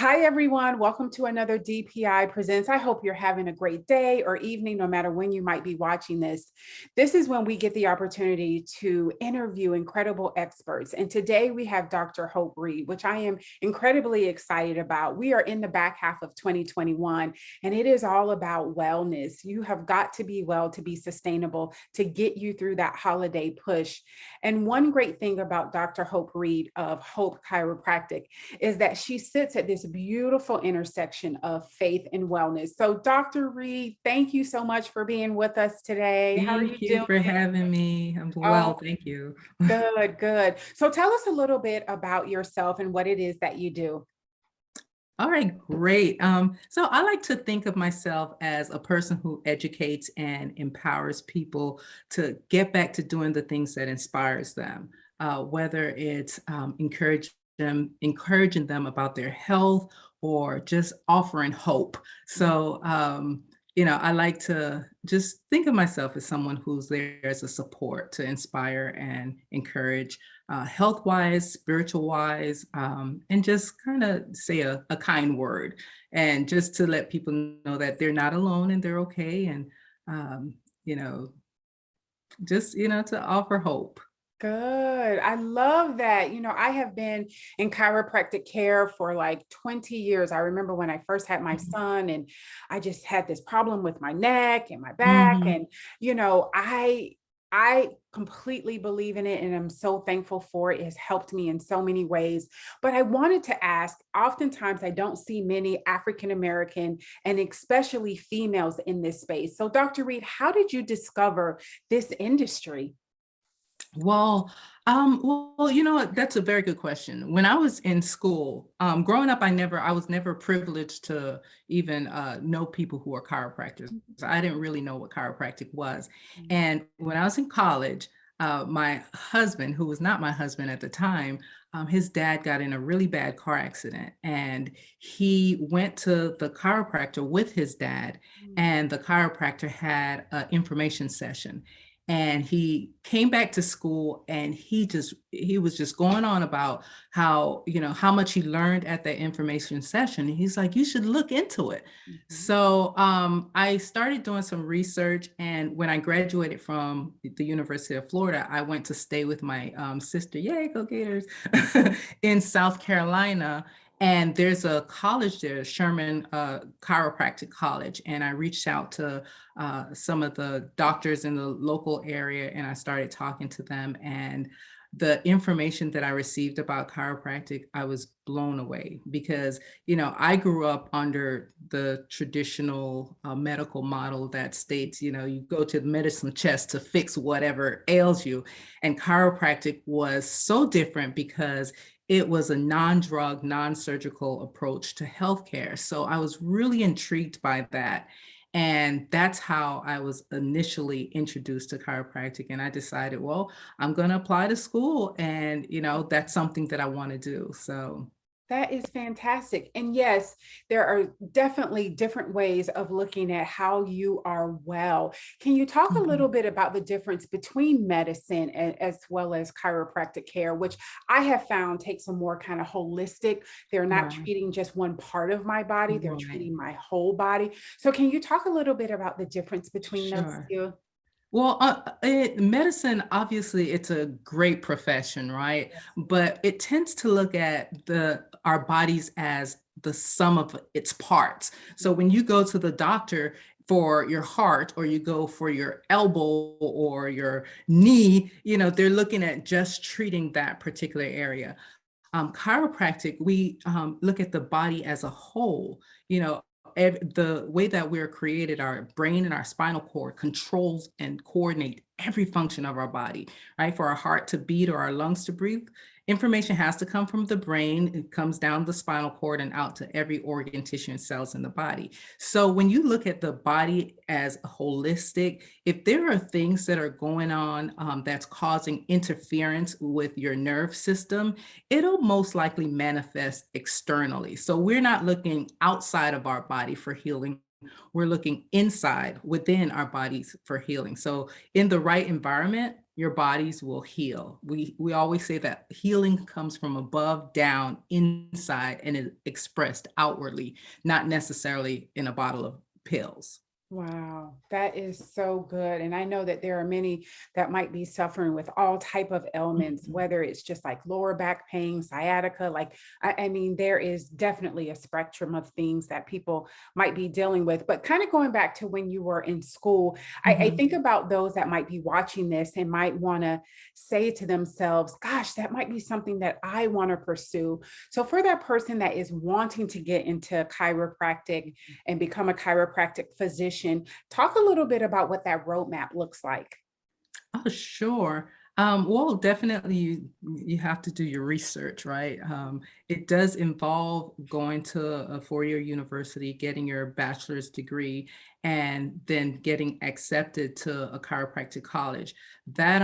Hi, everyone. Welcome to another DPI Presents. I hope you're having a great day or evening, no matter when you might be watching this. This is when we get the opportunity to interview incredible experts. And today we have Dr. Hope Reid, which I am incredibly excited about. We are in the back half of 2021, and it is all about wellness. You have got to be well to be sustainable, to get you through that holiday push. And one great thing about Dr. Hope Reid of Hope Chiropractic is that she sits at this beautiful intersection of faith and wellness. So, Dr. Reid, thank you so much for being with us today. How are you Thank you doing? for having me. I'm well, Oh, thank you. good, good. So, tell us a little bit about yourself and what it is that you do. All right, great. So I like to think of myself as a person who educates and empowers people to get back to doing the things that inspires them, whether it's encouraging them about their health or just offering hope. So, I like to just think of myself as someone who's there as a support to inspire and encourage health wise, spiritual wise, and just kind of say a kind word and just to let people know that they're not alone and they're okay. And, um, you know, to offer hope. Good. I love that. I have been in chiropractic care for like 20 years. I remember when I first had my son and I just had this problem with my neck and my back Mhm. and I completely believe in it and I'm so thankful for it. It has helped me in so many ways. But I wanted to ask, oftentimes I don't see many African American and especially females in this space. So Dr. Reid, how did you discover this industry? Well, you know what? That's a very good question. When I was in school, growing up, I was never privileged to even know people who are chiropractors. So I didn't really know what chiropractic was. And when I was in college, my husband, who was not my husband at the time, his dad got in a really bad car accident, and he went to the chiropractor with his dad, and the chiropractor had an information session and he came back to school and he was just going on about how much he learned at that information session. And he's like, you should look into it. Mhm. So I started doing some research, and when I graduated from the University of Florida, I went to stay with my sister, yay, go Gators, in South Carolina. And there's a college there, Sherman Chiropractic College, and I reached out to some of the doctors in the local area and I started talking to them. And the information that I received about chiropractic, I was blown away because, I grew up under the traditional medical model that states, you go to the medicine chest to fix whatever ails you. And chiropractic was so different because it was a non-drug, non-surgical approach to healthcare. So I was really intrigued by that. And that's how I was initially introduced to chiropractic. And I decided, well, I'm going to apply to school. And, that's something that I want to do. So, That is fantastic. And yes, there are definitely different ways of looking at how you are well. Can you talk a little mhm, bit about the difference between medicine as well as chiropractic care, which I have found takes a more kind of holistic, they're not right, treating just one part of my body, they're right, treating my whole body. So can you talk a little bit about the difference between those sure. two? Well, medicine, obviously, it's a great profession, right? Yes. But it tends to look at our bodies as the sum of its parts. So when you go to the doctor for your heart, or you go for your elbow or your knee, they're looking at just treating that particular area. Chiropractic, we look at the body as a whole. The way that we're created, our brain and our spinal cord controls and coordinate every function of our body, right? For our heart to beat or our lungs to breathe, information has to come from the brain. It comes down the spinal cord and out to every organ, tissue, and cells in the body. So when you look at the body as a holistic, if there are things that are going on that's causing interference with your nerve system, it'll most likely manifest externally. So we're not looking outside of our body for healing. We're looking inside within our bodies for healing. So in the right environment, your bodies will heal. We always say that healing comes from above down inside and is expressed outwardly, not necessarily in a bottle of pills. Wow, that is so good. And I know that there are many that might be suffering with all type of ailments, Mhm, whether it's just like lower back pain, sciatica, like I mean, there is definitely a spectrum of things that people might be dealing with. But kind of going back to when you were in school, I mhm. think about those that might be watching this and might want to say to themselves, gosh, that might be something that I want to pursue. So for that person that is wanting to get into chiropractic and become a chiropractic physician. Talk a little bit about what that roadmap looks like. Oh, sure. Well, definitely you have to do your research, right? It does involve going to a four-year university, getting your bachelor's degree, and then getting accepted to a chiropractic college. That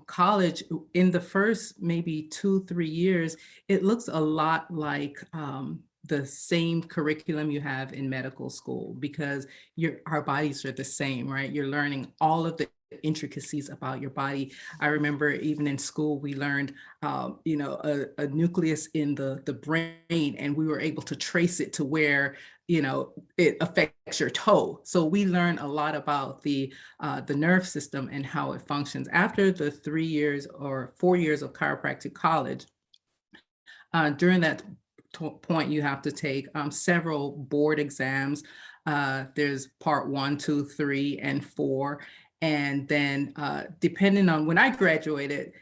college in the first maybe 2, 3 years, it looks a lot like the same curriculum you have in medical school because our bodies are the same, right? You're learning all of the intricacies about your body. I remember even in school, we learned, a nucleus in the brain, and we were able to trace it to where, it affects your toe. So we learn a lot about the nerve system and how it functions. After the 3 years or 4 years of chiropractic college, during that point, you have to take several board exams. There's part one, two, three, and four. And then, depending on when I graduated,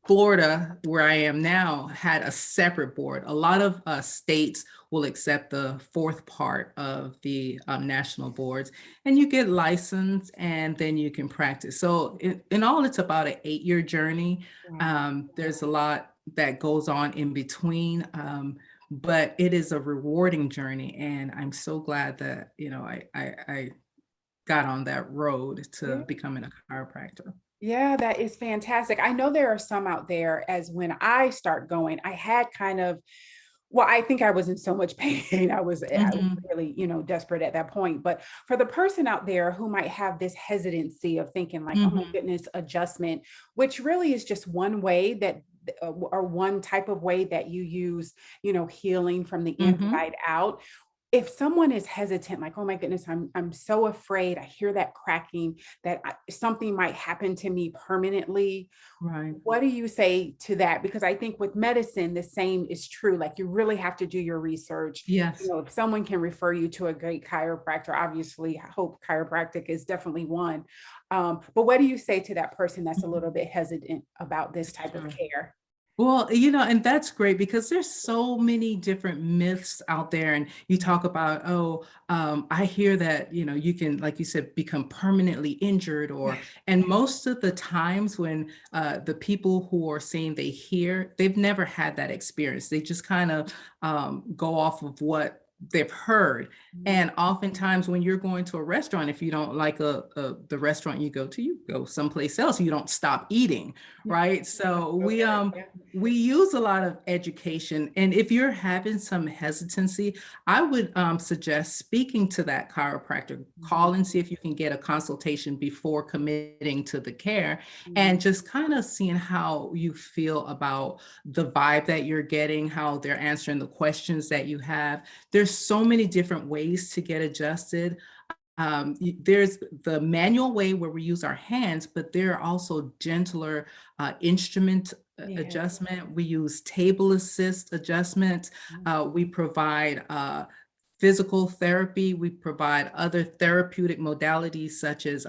Florida, where I am now, had a separate board. A lot of states will accept the fourth part of the national boards, and you get licensed, and then you can practice. So, in all, it's about an 8-year journey. Wow. There's a lot that goes on in between, but it is a rewarding journey, and I'm so glad that I got on that road to Yeah. becoming a chiropractor. Yeah, that is fantastic. I know there are some out there as when I start going, I had kind of, well, I think I was in so much pain. I was Mhm, really, desperate at that point. But for the person out there who might have this hesitancy of thinking like, oh my mhm. goodness, adjustment, which really is just one way that or one type of way that you use, healing from the Mhm. inside out. If someone is hesitant, like, oh my goodness, I'm so afraid, I hear that cracking, that something might happen to me permanently. Right. What do you say to that? Because I think with medicine, the same is true. Like you really have to do your research. Yes. If someone can refer you to a great chiropractor, obviously, Hope Chiropractic is definitely one. But what do you say to that person that's a Mhm. little bit hesitant about this type of Sure. care? Well, and that's great because there's so many different myths out there. And you talk about, oh, I hear that, you can, like you said, become permanently injured and most of the times when the people who are saying they hear, they've never had that experience. They just kind of go off of what they've heard. Mhm. And oftentimes when you're going to a restaurant, if you don't like the restaurant you go to, you go someplace else, you don't stop eating, Yeah, right? that's So so good. Yeah. we use a lot of education, and if you're having some hesitancy, I would suggest speaking to that chiropractor. Mhm. Call and see if you can get a consultation before committing to the care, Mhm. and just kind of seeing how you feel about the vibe that you're getting, how they're answering the questions that you have. There's so many different ways to get adjusted. There's the manual way where we use our hands, but there are also gentler instrument Yeah. adjustment. We use table assist adjustments. Mhm. We provide physical therapy. We provide other therapeutic modalities such as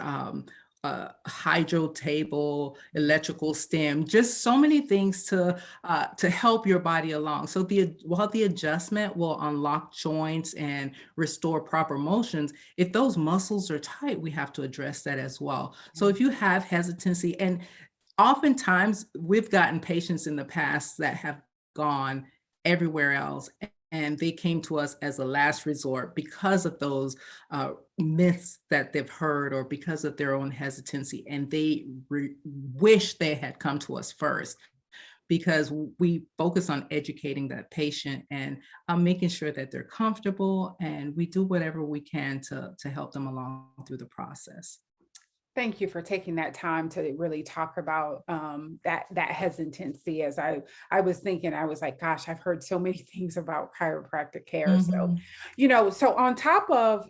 hydro table, electrical stim, just so many things to help your body along. So while the adjustment will unlock joints and restore proper motions, if those muscles are tight, we have to address that as well. So if you have hesitancy, and oftentimes we've gotten patients in the past that have gone everywhere else, and they came to us as a last resort because of those myths that they've heard or because of their own hesitancy, and they wish they had come to us first because we focus on educating that patient and making sure that they're comfortable, and we do whatever we can to help them along through the process. Thank you for taking that time to really talk about that hesitancy. As I was thinking, I was like, gosh, I've heard so many things about chiropractic care. So, Mhm. so on top of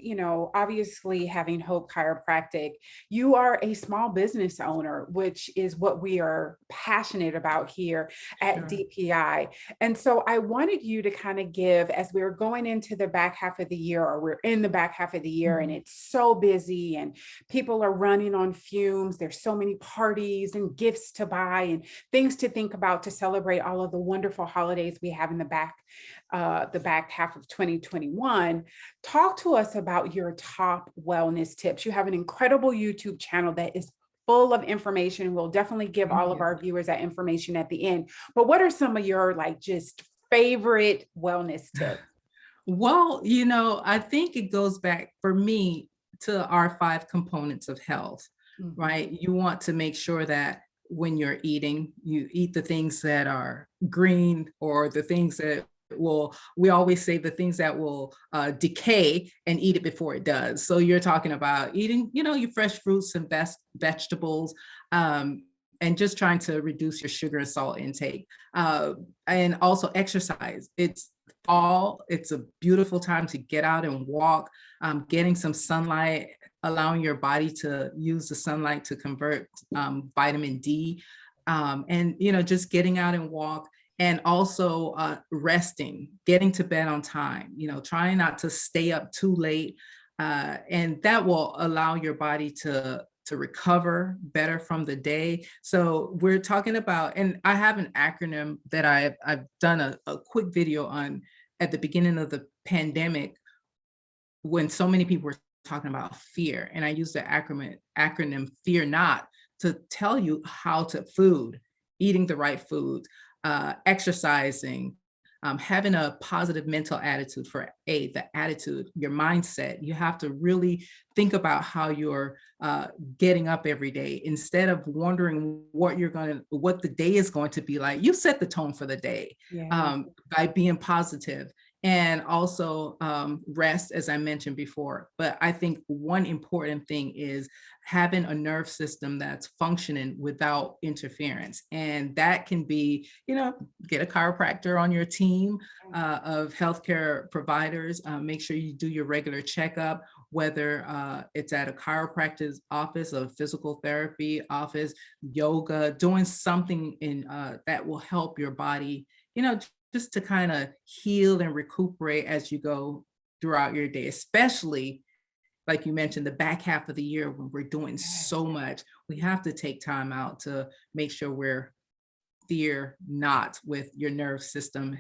obviously having Hope Chiropractic, you are a small business owner, which is what we are passionate about here at Sure. DPI. And so I wanted you to kind of give, as we're going into the back half of the year, or we're in the back half of the year, and Mhm. it's so busy and people are running on fumes. There's so many parties and gifts to buy and things to think about to celebrate all of the wonderful holidays we have in the back half of 2021. Talk to us about your top wellness tips. You have an incredible YouTube channel that is full of information. We'll definitely give Thank all of you. our viewers that information at the end. But what are some of your like just favorite wellness tips? Well, I think it goes back for me to our 5 components of health, Mhm. right? You want to make sure that when you're eating, you eat the things that are green or the things that we always say the things that will decay and eat it before it does. So you're talking about eating, your fresh fruits and vegetables, and just trying to reduce your sugar and salt intake. And also exercise. It's fall. It's a beautiful time to get out and walk, getting some sunlight, allowing your body to use the sunlight to convert vitamin D, and just getting out and walk. And also resting, getting to bed on time, trying not to stay up too late. And that will allow your body to recover better from the day. So we're talking about, and I have an acronym that I've done a quick video on at the beginning of the pandemic when so many people were talking about fear. And I used the acronym Fear Not to tell you how to food, eating the right food, exercising, having a positive mental attitude for the attitude, your mindset. You have to really think about how you're getting up every day instead of wondering what the day is going to be like. You set the tone for the day Yeah. by being positive, and also rest, as I mentioned before. But I think one important thing is having a nerve system that's functioning without interference. And that can be, get a chiropractor on your team of healthcare providers. Make sure you do your regular checkup, whether it's at a chiropractor's office, a physical therapy office, yoga, doing something that will help your body, just to kind of heal and recuperate as you go throughout your day, especially like you mentioned, the back half of the year when we're doing Yes. so much. We have to take time out to make sure we're fear not with your nerve system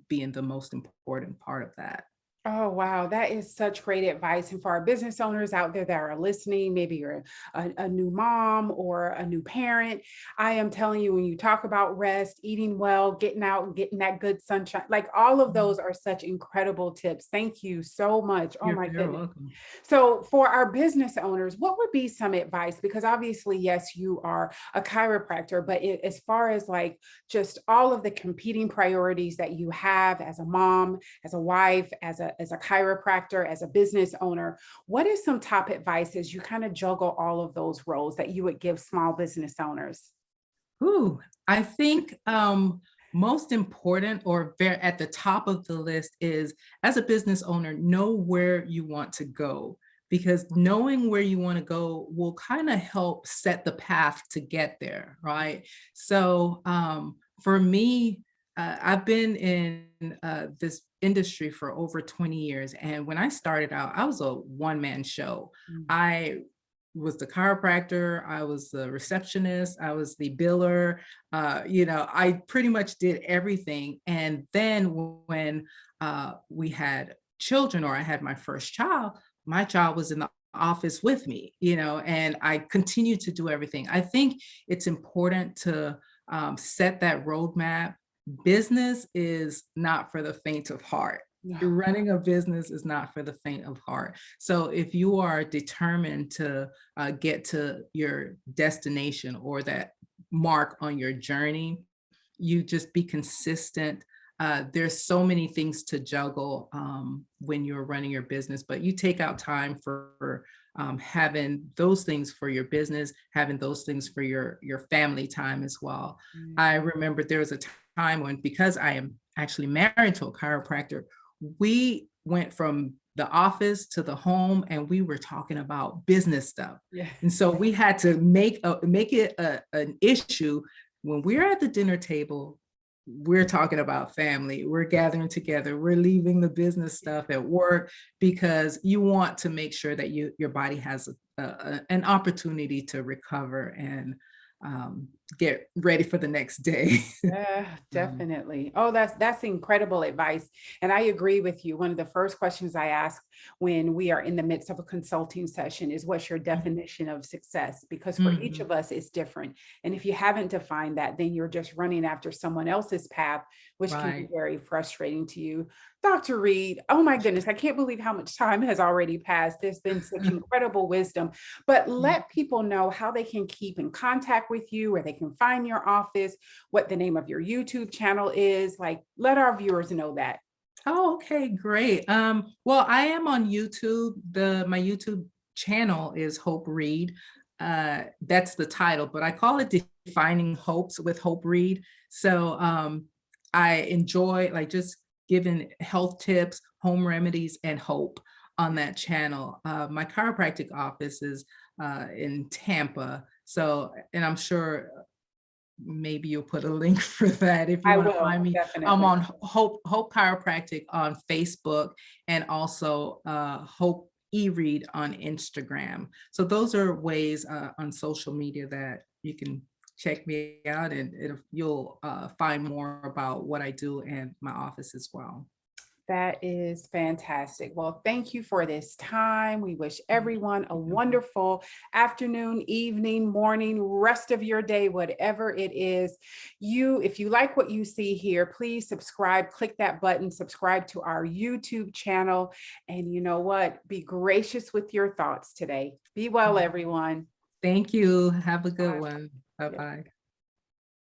being the most important part of that. Oh, wow. That is such great advice. And for our business owners out there that are listening, maybe you're a new mom or a new parent, I am telling you, when you talk about rest, eating well, getting out and getting that good sunshine, like all of those Mhm. are such incredible tips. Thank you so much. Oh, You're my very goodness. welcome. So, for our business owners, what would be some advice? Because obviously, yes, you are a chiropractor, but as far as like just all of the competing priorities that you have as a mom, as a wife, as a chiropractor, as a business owner, what is some top advice as you kind of juggle all of those roles that you would give small business owners? Ooh, I think most important or very at the top of the list is as a business owner, know where you want to go, because knowing where you want to go will kind of help set the path to get there, right? So for me, I've been in this industry for over 20 years. And when I started out, I was a one-man show. Mm. I was the chiropractor, I was the receptionist, I was the biller. I pretty much did everything. And then when we had children, or I had my first child, my child was in the office with me, and I continued to do everything. I think it's important to set that roadmap. Business is not for the faint of heart. No. Running a business is not for the faint of heart. So if you are determined to get to your destination or that mark on your journey, you just be consistent. There's so many things to juggle when you're running your business, but you take out time for having those things for your business, having those things for your family time as well. I remember there was a time when, because I am actually married to a chiropractor, we went from the office to the home and we were talking about business stuff. Yeah. And so we had to make it an issue when we're at the dinner table. We're talking about family, we're gathering together, we're leaving the business stuff at work, because you want to make sure that your body has an opportunity to recover and get ready for the next day. Yeah, definitely. Oh, that's incredible advice. And I agree with you. One of the first questions I ask when we are in the midst of a consulting session is, what's your definition of success? Because for each Mhm. of us, it's different. And if you haven't defined that, then you're just running after someone else's path, which can be Right. very frustrating to you. Dr. Reid, oh my goodness, I can't believe how much time has already passed. There's been such incredible wisdom, but let people know how they can keep in contact with you, where they can find your office, what the name of your YouTube channel is. Like, let our viewers know that. Oh, okay, great. Well, I am on YouTube. My YouTube channel is Hope Reid. That's the title, but I call it Defining Hopes with Hope Reid. So I enjoy like just giving health tips, home remedies, and hope on that channel. My chiropractic office is in Tampa. So, and I'm sure maybe you'll put a link for that if you I want to find will, me. I'm definitely. on Hope Chiropractic on Facebook, and also Hope Reid on Instagram. So those are ways on social media that you can check me out, and you'll find more about what I do and my office as well. That is fantastic. Well, thank you for this time. We wish Thank everyone a you. wonderful afternoon, evening, morning, rest of your day, whatever it is. If you like what you see here, please subscribe, click that button, subscribe to our YouTube channel. And you know what? Be gracious with your thoughts today. Be well, everyone. Thank you. Have a good Bye. one. Bye bye.